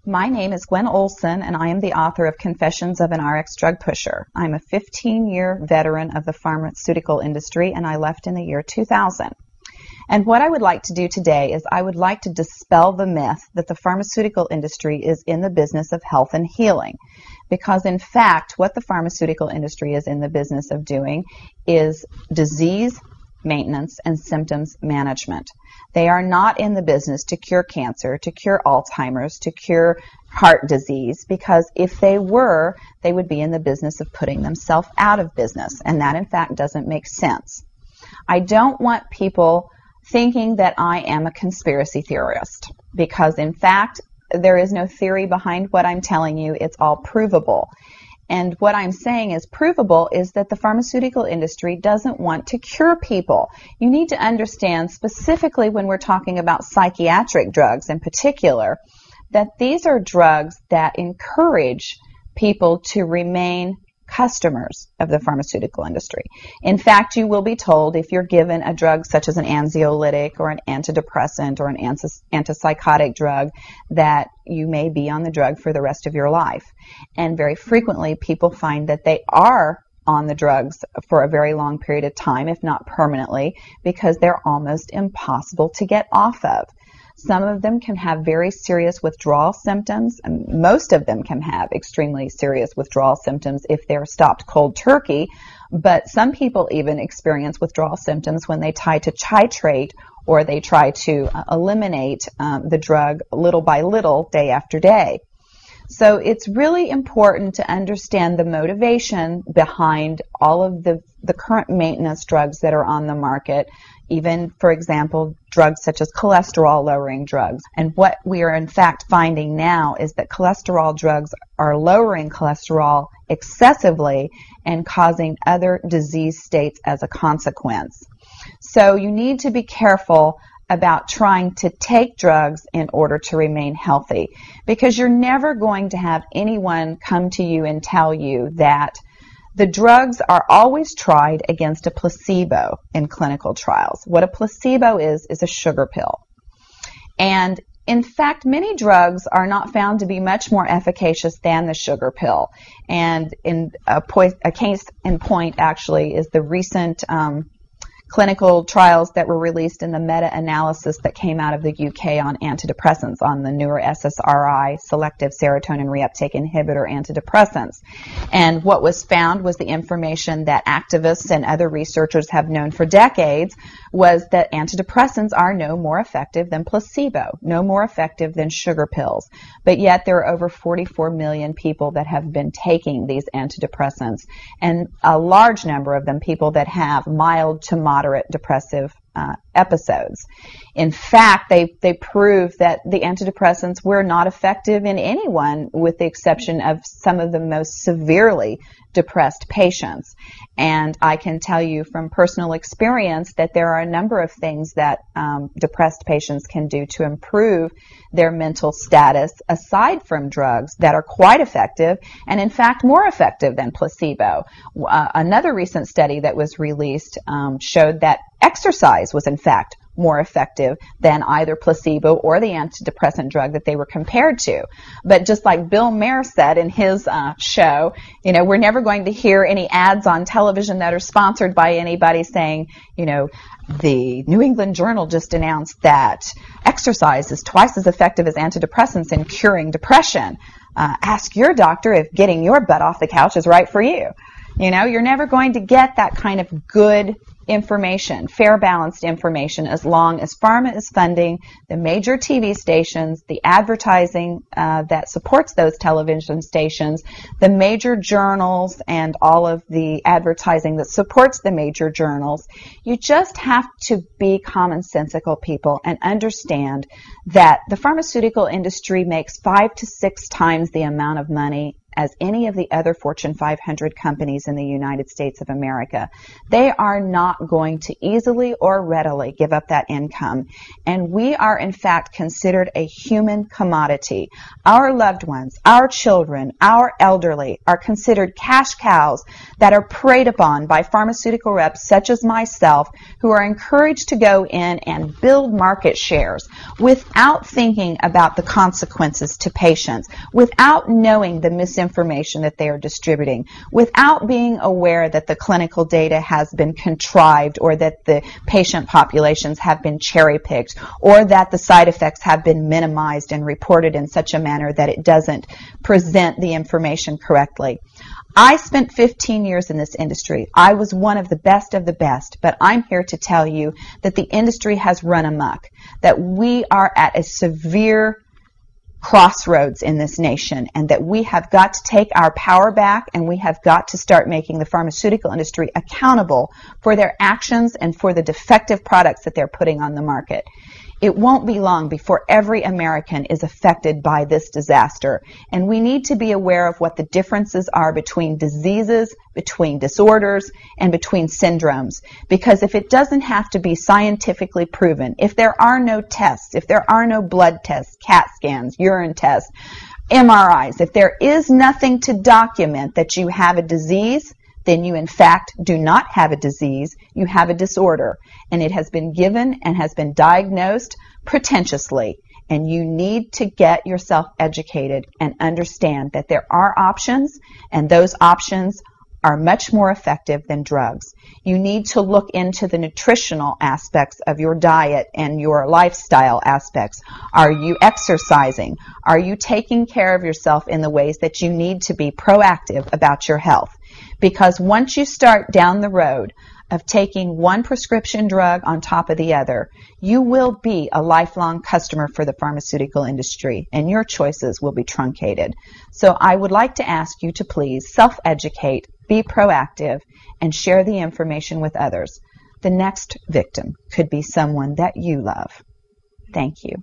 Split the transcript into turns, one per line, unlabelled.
My name is Gwen Olson, and I am the author of Confessions of an RX Drug Pusher. I'm a 15-year veteran of the pharmaceutical industry, and I left in the year 2000. And what I would like to do today is I would like to dispel the myth that the pharmaceutical industry is in the business of health and healing. Because in fact, what the pharmaceutical industry is in the business of doing is disease maintenance and symptoms management. They are not in the business to cure cancer, to cure Alzheimer's, to cure heart disease, because if they were, they would be in the business of putting themselves out of business, and that in fact doesn't make sense. I don't want people thinking that I am a conspiracy theorist, because in fact there is no theory behind what I'm telling you. It's all provable. And what I'm saying is provable is that the pharmaceutical industry doesn't want to cure people. You need to understand, specifically when we're talking about psychiatric drugs in particular, that these are drugs that encourage people to remain customers of the pharmaceutical industry. In fact, you will be told if you're given a drug such as an anxiolytic or an antidepressant or an antipsychotic drug that you may be on the drug for the rest of your life. And very frequently people find that they are on the drugs for a very long period of time, if not permanently, because they're almost impossible to get off of. Some of them can have very serious withdrawal symptoms, and most of them can have extremely serious withdrawal symptoms if they're stopped cold turkey, but some people even experience withdrawal symptoms when they try to titrate or they try to eliminate the drug little by little, day after day. So it's really important to understand the motivation behind all of the current maintenance drugs that are on the market, even, for example, drugs such as cholesterol-lowering drugs. And what we are in fact finding now is that cholesterol drugs are lowering cholesterol excessively and causing other disease states as a consequence. So you need to be careful about trying to take drugs in order to remain healthy, because you're never going to have anyone come to you and tell you that the drugs are always tried against a placebo in clinical trials. What a placebo is a sugar pill. And in fact, many drugs are not found to be much more efficacious than the sugar pill. And in a case in point actually is the recent clinical trials that were released in the meta-analysis that came out of the UK on antidepressants, on the newer SSRI, selective serotonin reuptake inhibitor antidepressants. And what was found was the information that activists and other researchers have known for decades, was that antidepressants are no more effective than placebo, no more effective than sugar pills. But yet there are over 44 million people that have been taking these antidepressants, and a large number of them people that have mild to moderate depressive episodes. In fact, they prove that the antidepressants were not effective in anyone with the exception of some of the most severely depressed patients. And I can tell you from personal experience that there are a number of things that depressed patients can do to improve their mental status aside from drugs that are quite effective, and in fact more effective than placebo. Another recent study that was released showed that exercise was in fact more effective than either placebo or the antidepressant drug that they were compared to. But just like Bill Maher said in his show, you know, we're never going to hear any ads on television that are sponsored by anybody saying, you know, the New England Journal just announced that exercise is twice as effective as antidepressants in curing depression. Ask your doctor if getting your butt off the couch is right for you. You know, you're never going to get that kind of good information, fair, balanced information, as long as pharma is funding the major TV stations, the advertising that supports those television stations, the major journals, and all of the advertising that supports the major journals. You just have to be commonsensical people and understand that the pharmaceutical industry makes 5 to 6 times the amount of money as any of the other Fortune 500 companies in the United States of America. They are not going to easily or readily give up that income. And we are, in fact, considered a human commodity. Our loved ones, our children, our elderly are considered cash cows that are preyed upon by pharmaceutical reps such as myself, who are encouraged to go in and build market shares without thinking about the consequences to patients, without knowing the misinformation that they are distributing, without being aware that the clinical data has been contrived, or that the patient populations have been cherry-picked, or that the side effects have been minimized and reported in such a manner that it doesn't present the information correctly. I spent 15 years in this industry. I was one of the best, but I'm here to tell you that the industry has run amok, that we are at a severe crossroads in this nation, and that we have got to take our power back, and we have got to start making the pharmaceutical industry accountable for their actions and for the defective products that they're putting on the market. It won't be long before every American is affected by this disaster, and we need to be aware of what the differences are between diseases, between disorders, and between syndromes. Because if it doesn't have to be scientifically proven, if there are no tests, if there are no blood tests, CAT scans, urine tests, MRIs, if there is nothing to document that you have a disease, then you in fact do not have a disease, you have a disorder. And it has been given and has been diagnosed pretentiously. And you need to get yourself educated and understand that there are options, and those options are much more effective than drugs. You need to look into the nutritional aspects of your diet and your lifestyle aspects. Are you exercising? Are you taking care of yourself in the ways that you need to be proactive about your health? Because once you start down the road of taking one prescription drug on top of the other, you will be a lifelong customer for the pharmaceutical industry, and your choices will be truncated. So I would like to ask you to please self-educate, be proactive, and share the information with others. The next victim could be someone that you love. Thank you.